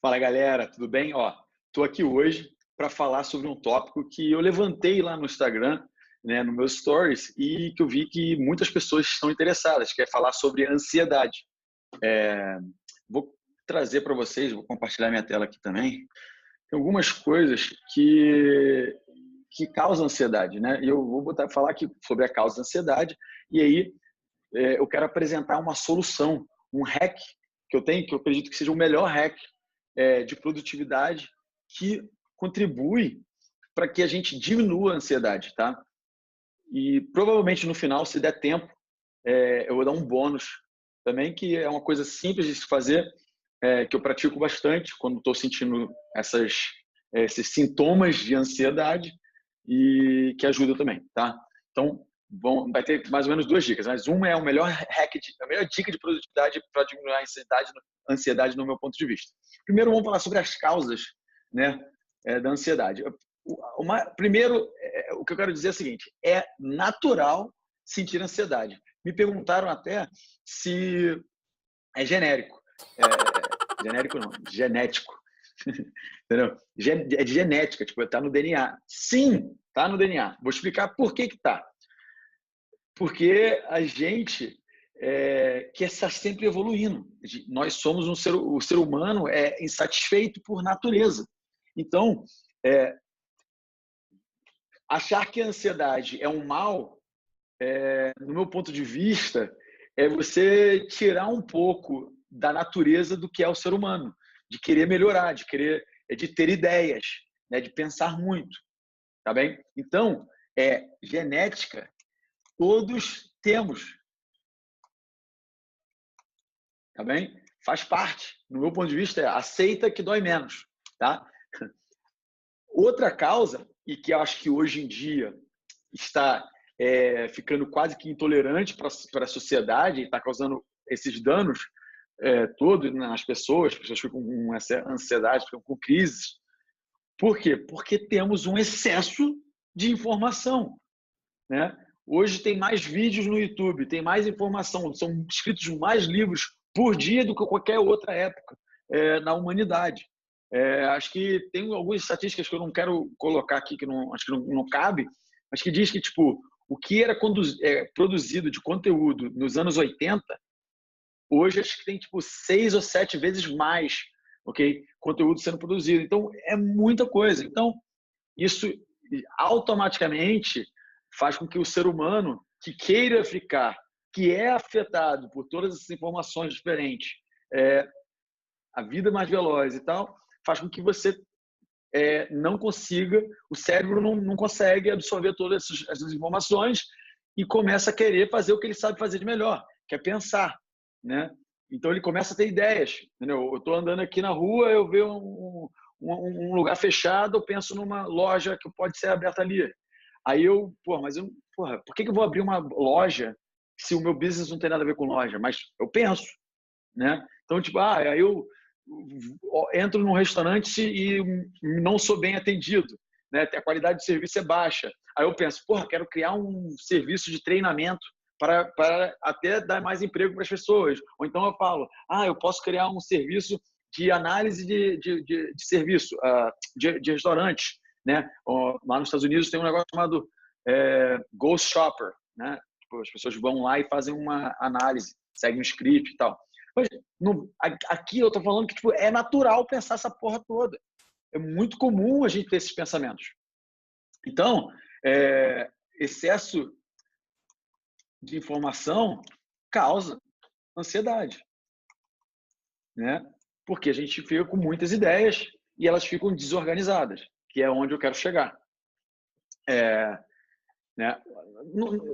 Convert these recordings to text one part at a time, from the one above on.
Fala galera, tudo bem? Tô aqui hoje para falar sobre um tópico que eu levantei lá no Instagram, né, no meus stories, e que eu vi que muitas pessoas estão interessadas, que é falar sobre ansiedade. Vou trazer para vocês, vou compartilhar minha tela aqui também, tem algumas coisas que causam ansiedade, né? E eu vou falar aqui sobre a causa da ansiedade, e aí eu quero apresentar uma solução, um hack que eu tenho, que eu acredito que seja o melhor hack de produtividade que contribui para que a gente diminua a ansiedade, tá? E provavelmente no final, se der tempo, eu vou dar um bônus também, que é uma coisa simples de se fazer, que eu pratico bastante quando estou sentindo esses sintomas de ansiedade e que ajuda também, tá? Então, vai ter mais ou menos duas dicas, mas uma é o melhor hack, a melhor dica de produtividade para diminuir a ansiedade no meu ponto de vista. Primeiro, vamos falar sobre as causas, né, da ansiedade. Primeiro, o que eu quero dizer é o seguinte: é natural sentir ansiedade. Me perguntaram até se é genérico. Genérico não, genético. Entendeu? É de genética, tipo, tá no DNA. Sim, tá no DNA. Vou explicar por que tá. Porque a gente quer estar sempre evoluindo. Nós somos o ser humano é insatisfeito por natureza. Então, achar que a ansiedade é um mal, no meu ponto de vista, é você tirar um pouco da natureza do que é o ser humano, de querer melhorar, de ter ideias, né, de pensar muito, tá bem? Então, genética, todos temos, tá bem? Faz parte, no meu ponto de vista, aceita que dói menos, tá? Outra causa, e que eu acho que hoje em dia está ficando quase que intolerante para a sociedade, está causando esses danos todos nas pessoas, as pessoas ficam com essa ansiedade, ficam com crises. Por quê? Porque temos um excesso de informação, né? Hoje tem mais vídeos no YouTube, tem mais informação, são escritos mais livros por dia do que qualquer outra época na humanidade. Acho que tem algumas estatísticas que eu não quero colocar aqui, que acho que não cabe, mas que diz que tipo, o que era produzido de conteúdo nos anos 80, hoje acho que tem tipo 6 ou 7 vezes mais, ok? Conteúdo sendo produzido. Então, é muita coisa. Então, isso automaticamente faz com que o ser humano que queira ficar, que é afetado por todas essas informações diferentes, a vida mais veloz e tal, faz com que você não consiga, o cérebro não consegue absorver todas essas informações e começa a querer fazer o que ele sabe fazer de melhor, que é pensar, né? Então ele começa a ter ideias, entendeu? Eu estou andando aqui na rua, eu vejo um lugar fechado, eu penso numa loja que pode ser aberta ali. Aí por que eu vou abrir uma loja se o meu business não tem nada a ver com loja? Mas eu penso, né? Então, tipo, aí eu entro num restaurante e não sou bem atendido, né? A qualidade de serviço é baixa. Aí eu penso, quero criar um serviço de treinamento para até dar mais emprego para as pessoas. Ou então eu falo, eu posso criar um serviço de análise de serviço, de restaurantes, né? Lá nos Estados Unidos tem um negócio chamado Ghost Shopper, né? Tipo, as pessoas vão lá e fazem uma análise, seguem um script e tal. Mas aqui eu estou falando que tipo, é natural pensar essa porra toda. É muito comum a gente ter esses pensamentos. Então, excesso de informação causa ansiedade, né? Porque a gente fica com muitas ideias e elas ficam desorganizadas, que é onde eu quero chegar. Né?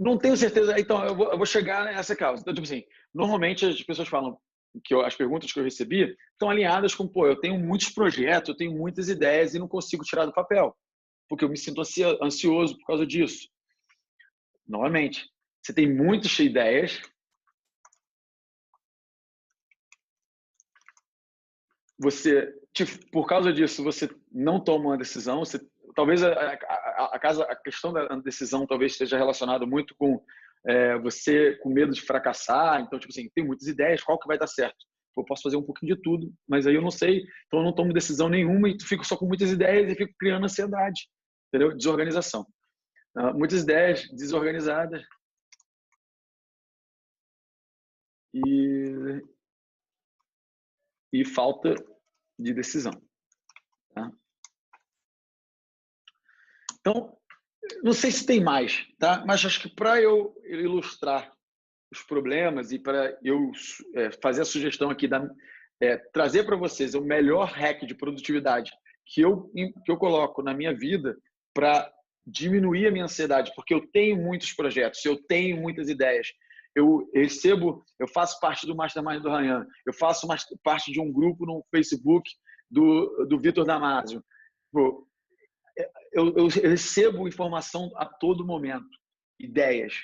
Não tenho certeza. Então, eu vou chegar nessa causa. Então, tipo assim, normalmente as pessoas falam que as perguntas que eu recebi estão alinhadas com, eu tenho muitos projetos, eu tenho muitas ideias e não consigo tirar do papel, porque eu me sinto ansioso por causa disso. Novamente, você tem muitas ideias, por causa disso, você não toma uma decisão, talvez a questão da decisão talvez esteja relacionada muito com você com medo de fracassar. Então, tipo assim, tem muitas ideias, qual que vai dar certo? eu posso fazer um pouquinho de tudo, mas aí eu não sei, então eu não tomo decisão nenhuma e fico só com muitas ideias e fico criando ansiedade, entendeu? Desorganização. Muitas ideias desorganizadas e falta de decisão. Tá? Então, não sei se tem mais, tá? Mas acho que para eu ilustrar os problemas e para eu fazer a sugestão aqui, trazer para vocês o melhor hack de produtividade que eu coloco na minha vida para diminuir a minha ansiedade, porque eu tenho muitos projetos, eu tenho muitas ideias, eu faço parte do Mastermind do Ryan, eu faço parte de um grupo no Facebook do Vitor Damasio. Eu recebo informação a todo momento, ideias.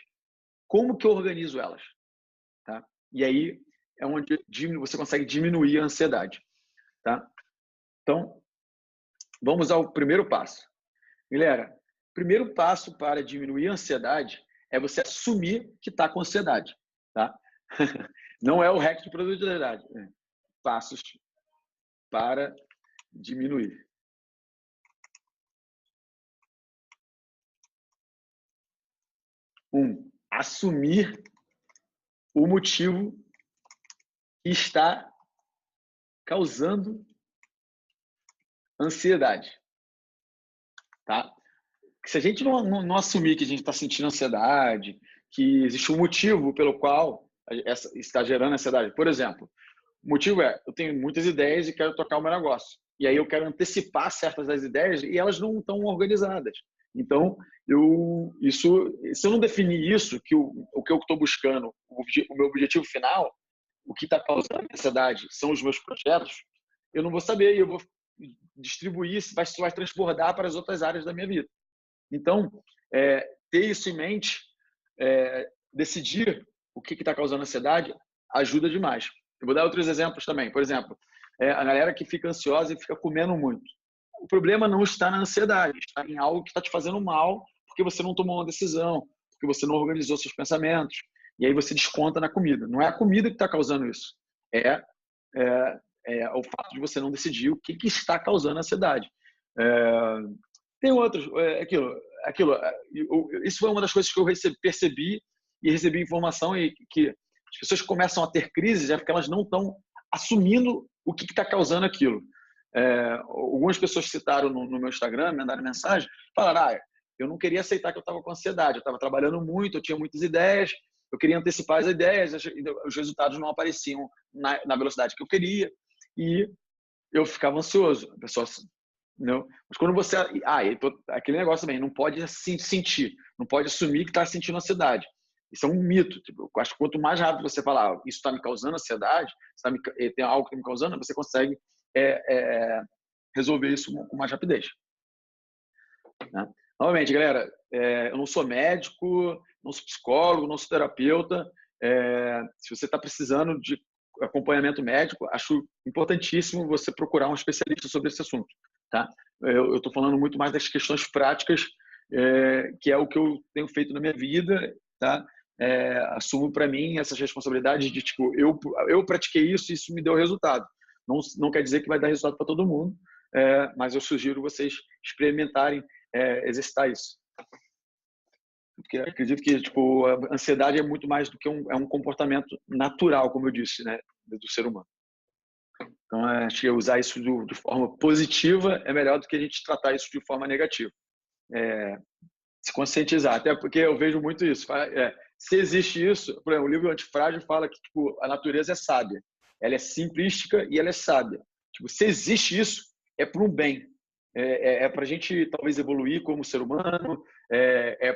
Como que eu organizo elas? Tá? E aí é onde você consegue diminuir a ansiedade. Tá? Então, vamos ao primeiro passo. Galera, o primeiro passo para diminuir a ansiedade é você assumir que está com ansiedade. Tá? Não é o hack de produtividade. Passos para diminuir. 1. Assumir o motivo que está causando ansiedade. Tá? Se a gente não assumir que a gente está sentindo ansiedade, que existe um motivo pelo qual está gerando ansiedade. Por exemplo, o motivo é, eu tenho muitas ideias e quero tocar o meu negócio. E aí eu quero antecipar certas das ideias e elas não estão organizadas. Então, se eu não definir isso, o que eu estou buscando, o meu objetivo final, o que está causando ansiedade são os meus projetos, eu não vou saber e eu vou distribuir, vai transbordar para as outras áreas da minha vida. Então, ter isso em mente, decidir o que está causando ansiedade, ajuda demais. Eu vou dar outros exemplos também. Por exemplo, a galera que fica ansiosa e fica comendo muito. O problema não está na ansiedade, está em algo que está te fazendo mal porque você não tomou uma decisão, porque você não organizou seus pensamentos. E aí você desconta na comida. Não é a comida que está causando isso. É o fato de você não decidir o que está causando ansiedade. Tem outros, isso foi uma das coisas que eu percebi e recebi informação e que as pessoas começam a ter crises é porque elas não estão assumindo o que está causando aquilo. Algumas pessoas citaram no meu Instagram, me mandaram mensagem, falaram, eu não queria aceitar que eu estava com ansiedade, eu estava trabalhando muito, eu tinha muitas ideias, eu queria antecipar as ideias, os resultados não apareciam na velocidade que eu queria e eu ficava ansioso. A pessoa, não. Mas quando você... aquele negócio também, não pode sentir, não pode assumir que está sentindo ansiedade. Isso é um mito. Tipo, eu acho que quanto mais rápido você falar, isso está me causando ansiedade, tem algo que está me causando, você consegue resolver isso com mais rapidez. Né? Novamente, galera, eu não sou médico, não sou psicólogo, não sou terapeuta. Se você está precisando de acompanhamento médico, acho importantíssimo você procurar um especialista sobre esse assunto. Tá? Eu estou falando muito mais das questões práticas, que é o que eu tenho feito na minha vida. Tá? Assumo para mim essas responsabilidades de, tipo, eu pratiquei isso e isso me deu resultado. Não quer dizer que vai dar resultado para todo mundo, mas eu sugiro vocês experimentarem exercitar isso. Porque eu acredito que tipo, a ansiedade é muito mais do que um comportamento natural, como eu disse, né, do ser humano. Então, acho que usar isso de forma positiva é melhor do que a gente tratar isso de forma negativa. Se conscientizar, até porque eu vejo muito isso. Se existe isso, por exemplo, o livro Antifrágil fala que tipo, a natureza é sábia. Ela é simplística e ela é sábia. Tipo, se existe isso, é para um bem. Para a gente talvez evoluir como ser humano,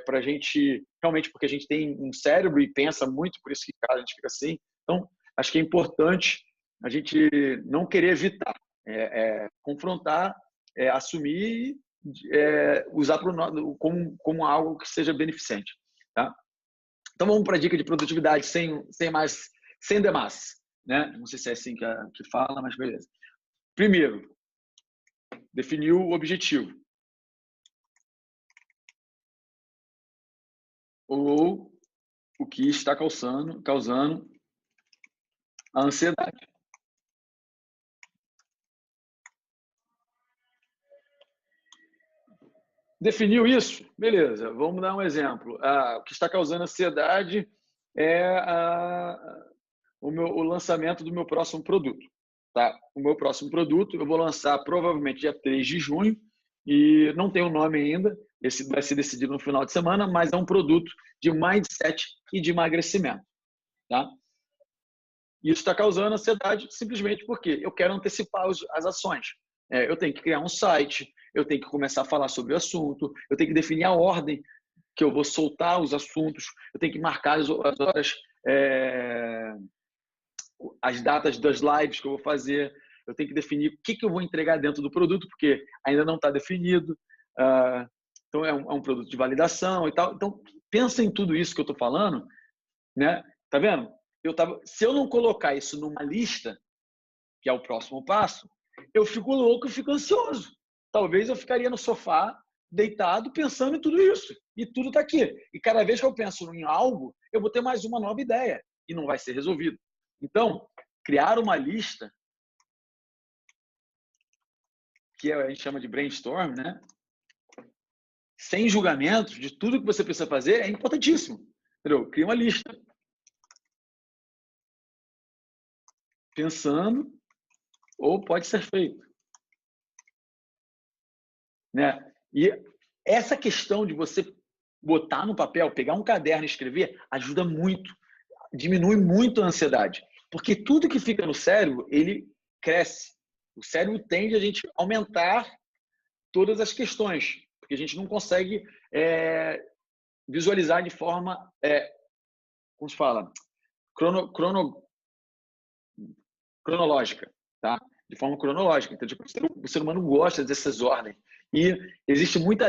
para a gente realmente, porque a gente tem um cérebro e pensa muito, por isso que a gente fica assim. Então, acho que é importante a gente não querer evitar, confrontar, assumir, usar como algo que seja beneficente. Tá? Então, vamos para a dica de produtividade sem demais. Né? Não sei se é assim que fala, mas beleza. Primeiro, definir o objetivo. Ou o que está causando a ansiedade. Definiu isso? Beleza, vamos dar um exemplo. O que está causando ansiedade é o lançamento do meu próximo produto. Tá? O meu próximo produto eu vou lançar provavelmente dia 3 de junho e não tem um nome ainda, esse vai ser decidido no final de semana, mas é um produto de mindset e de emagrecimento. Tá? Isso está causando ansiedade simplesmente porque eu quero antecipar as ações. Eu tenho que criar um site, eu tenho que começar a falar sobre o assunto, eu tenho que definir a ordem que eu vou soltar os assuntos, eu tenho que marcar as horas, as datas das lives que eu vou fazer, eu tenho que definir o que eu vou entregar dentro do produto, porque ainda não está definido. Então, é um produto de validação e tal. Então, pensa em tudo isso que eu estou falando, né? Tá vendo? Se eu não colocar isso numa lista, que é o próximo passo, eu fico louco e fico ansioso. Talvez eu ficaria no sofá, deitado, pensando em tudo isso. E tudo está aqui. E cada vez que eu penso em algo, eu vou ter mais uma nova ideia. E não vai ser resolvido. Então, criar uma lista, que a gente chama de brainstorm, né? Sem julgamentos de tudo que você precisa fazer, é importantíssimo. Entendeu? Cria uma lista. Pensando, ou pode ser feito. Né? E essa questão de você botar no papel, pegar um caderno e escrever, ajuda muito, diminui muito a ansiedade. Porque tudo que fica no cérebro, ele cresce. O cérebro tende a gente aumentar todas as questões, porque a gente não consegue visualizar de forma, como se fala, cronológica, tá? De forma cronológica. Então, tipo, o ser humano gosta dessas ordens. E existe muita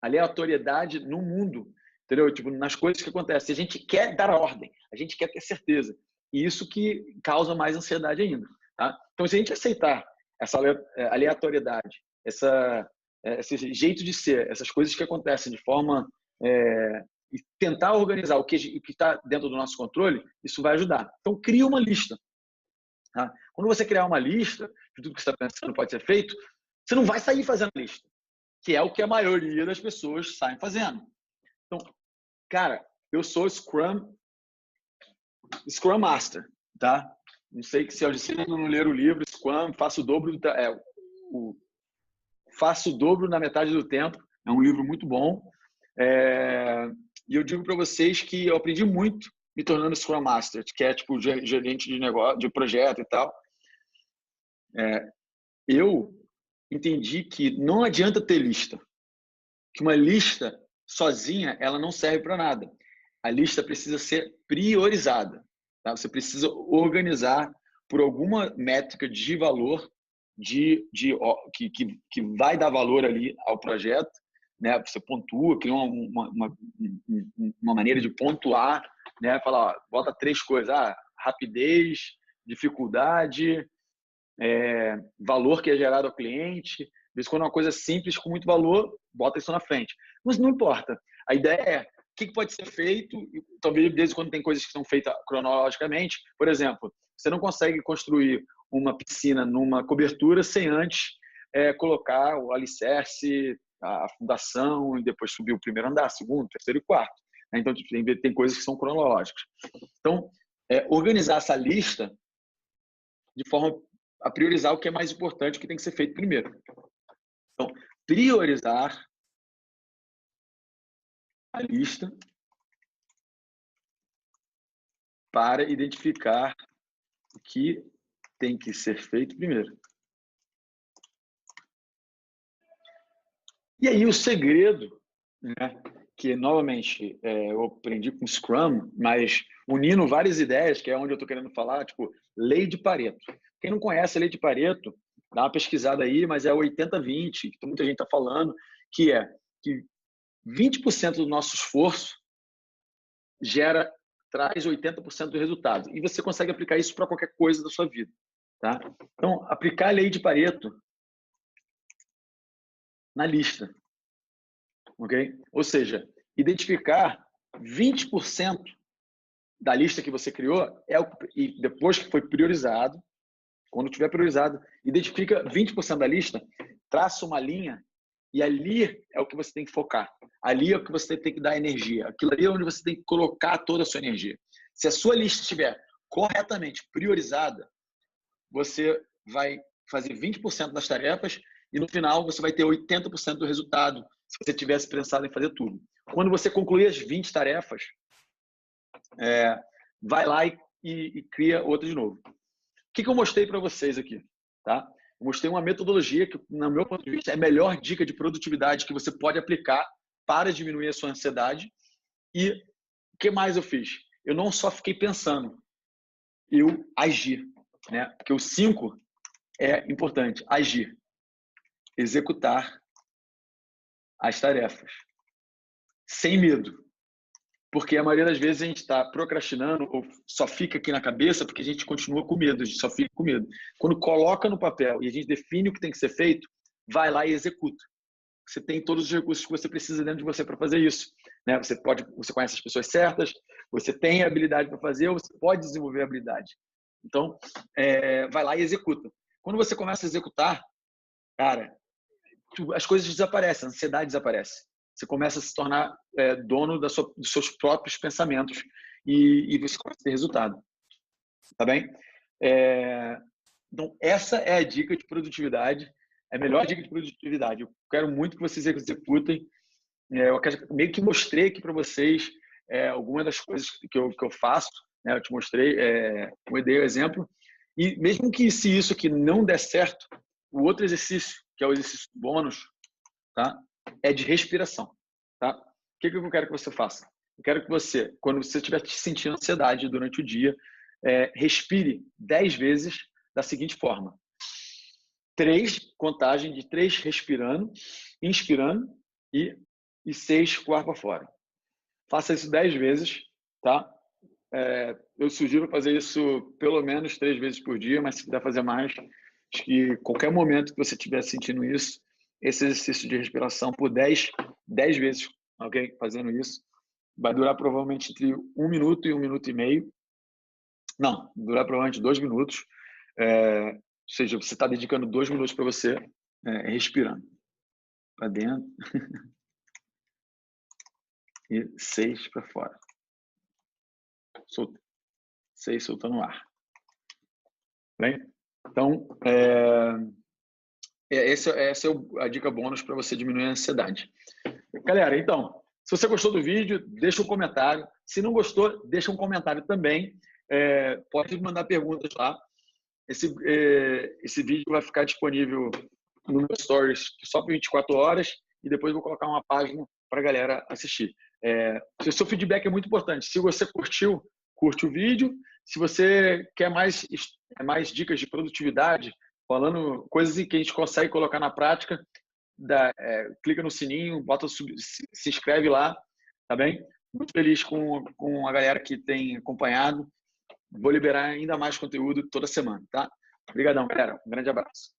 aleatoriedade no mundo, entendeu? Tipo, nas coisas que acontecem. A gente quer dar a ordem, a gente quer ter certeza. E isso que causa mais ansiedade ainda, tá? Então, se a gente aceitar essa aleatoriedade, esse jeito de ser, essas coisas que acontecem de forma e tentar organizar o que está dentro do nosso controle, isso vai ajudar. Então, cria uma lista. Tá? Quando você criar uma lista de tudo que você está pensando pode ser feito, você não vai sair fazendo a lista, que é o que a maioria das pessoas saem fazendo. Então, cara, eu sou Scrum Master, tá? Não sei se eu não ler o livro Scrum, faço o dobro na metade do tempo. É um livro muito bom. E eu digo para vocês que eu aprendi muito me tornando Scrum Master, que é tipo gerente de negócio, de projeto e tal. Eu entendi que não adianta ter lista, que uma lista sozinha ela não serve para nada. A lista precisa ser priorizada. Tá? Você precisa organizar por alguma métrica de valor que vai dar valor ali ao projeto. Né? Você pontua, cria uma maneira de pontuar, né? Fala, ó, bota 3 coisas: rapidez, dificuldade, valor que é gerado ao cliente. Às vezes, quando é uma coisa simples com muito valor, bota isso na frente. Mas não importa. A ideia é o que pode ser feito, talvez desde quando tem coisas que são feitas cronologicamente. Por exemplo, você não consegue construir uma piscina numa cobertura sem antes colocar o alicerce, a fundação, e depois subir o primeiro andar, segundo, terceiro e quarto. Então, tem coisas que são cronológicas. Então, organizar essa lista de forma a priorizar o que é mais importante, o que tem que ser feito primeiro. Então, priorizar a lista para identificar o que tem que ser feito primeiro. E aí o segredo, né, que novamente eu aprendi com Scrum, mas unindo várias ideias, que é onde eu estou querendo falar, tipo, lei de Pareto. Quem não conhece a lei de Pareto, dá uma pesquisada aí, mas é 80-20, que muita gente está falando, que é que 20% do nosso esforço traz 80% do resultado. E você consegue aplicar isso para qualquer coisa da sua vida. Tá? Então, aplicar a lei de Pareto na lista. Okay? Ou seja, identificar 20% da lista que você criou e depois que foi priorizado, quando tiver priorizado, identifica 20% da lista, traça uma linha E ali é o que você tem que focar. Ali é o que você tem que dar energia. Aquilo ali é onde você tem que colocar toda a sua energia. Se a sua lista estiver corretamente priorizada, você vai fazer 20% das tarefas e no final você vai ter 80% do resultado, se você tivesse pensado em fazer tudo. Quando você concluir as 20 tarefas, vai lá e cria outra de novo. O que eu mostrei para vocês aqui? Tá? Eu mostrei uma metodologia que, no meu ponto de vista, é a melhor dica de produtividade que você pode aplicar para diminuir a sua ansiedade. E o que mais eu fiz? Eu não só fiquei pensando, eu agi. Né? Porque o 5 é importante, agir, executar as tarefas, sem medo. Porque a maioria das vezes a gente está procrastinando ou só fica aqui na cabeça porque a gente continua com medo, a gente só fica com medo. Quando coloca no papel e a gente define o que tem que ser feito, vai lá e executa. Você tem todos os recursos que você precisa dentro de você para fazer isso. Né? Você conhece as pessoas certas, você tem a habilidade para fazer, ou você pode desenvolver a habilidade. Então, vai lá e executa. Quando você começa a executar, cara, as coisas desaparecem, a ansiedade desaparece. Você começa a se tornar dono dos seus próprios pensamentos e você começa a ter resultado. Tá bem? Então, essa é a dica de produtividade, é a melhor dica de produtividade. Eu quero muito que vocês executem. Eu meio que mostrei aqui para vocês algumas das coisas que eu faço. Né? Eu te mostrei, eu dei o exemplo. E mesmo que se isso aqui não der certo, o outro exercício, que é o exercício bônus, tá? É de respiração. Tá? O que eu quero que você faça? Eu quero que você, quando você estiver sentindo ansiedade durante o dia, respire 10 vezes da seguinte forma. 3, contagem de 3 respirando, inspirando e 6 com o ar para fora. Faça isso 10 vezes, tá? Eu sugiro fazer isso pelo menos 3 vezes por dia, mas se quiser fazer mais, acho que qualquer momento que você estiver sentindo isso, esse exercício de respiração por 10 vezes, ok? Fazendo isso, vai durar provavelmente entre 1 minuto e 1 minuto e meio. Não, durar provavelmente 2 minutos. Ou seja, você está dedicando 2 minutos para você respirando. Para dentro. E 6 para fora. 6 soltando o ar. Bem? Então, essa é a dica bônus para você diminuir a ansiedade. Galera, então, se você gostou do vídeo, deixa um comentário. Se não gostou, deixa um comentário também. Pode mandar perguntas lá. Esse vídeo vai ficar disponível no meu Stories só por 24 horas e depois vou colocar uma página para a galera assistir. O seu feedback é muito importante. Se você curtiu, curte o vídeo. Se você quer mais dicas de produtividade, falando coisas que a gente consegue colocar na prática, clica no sininho, se inscreve lá, tá bem? Muito feliz com a galera que tem acompanhado. Vou liberar ainda mais conteúdo toda semana, tá? Obrigadão, galera. Um grande abraço.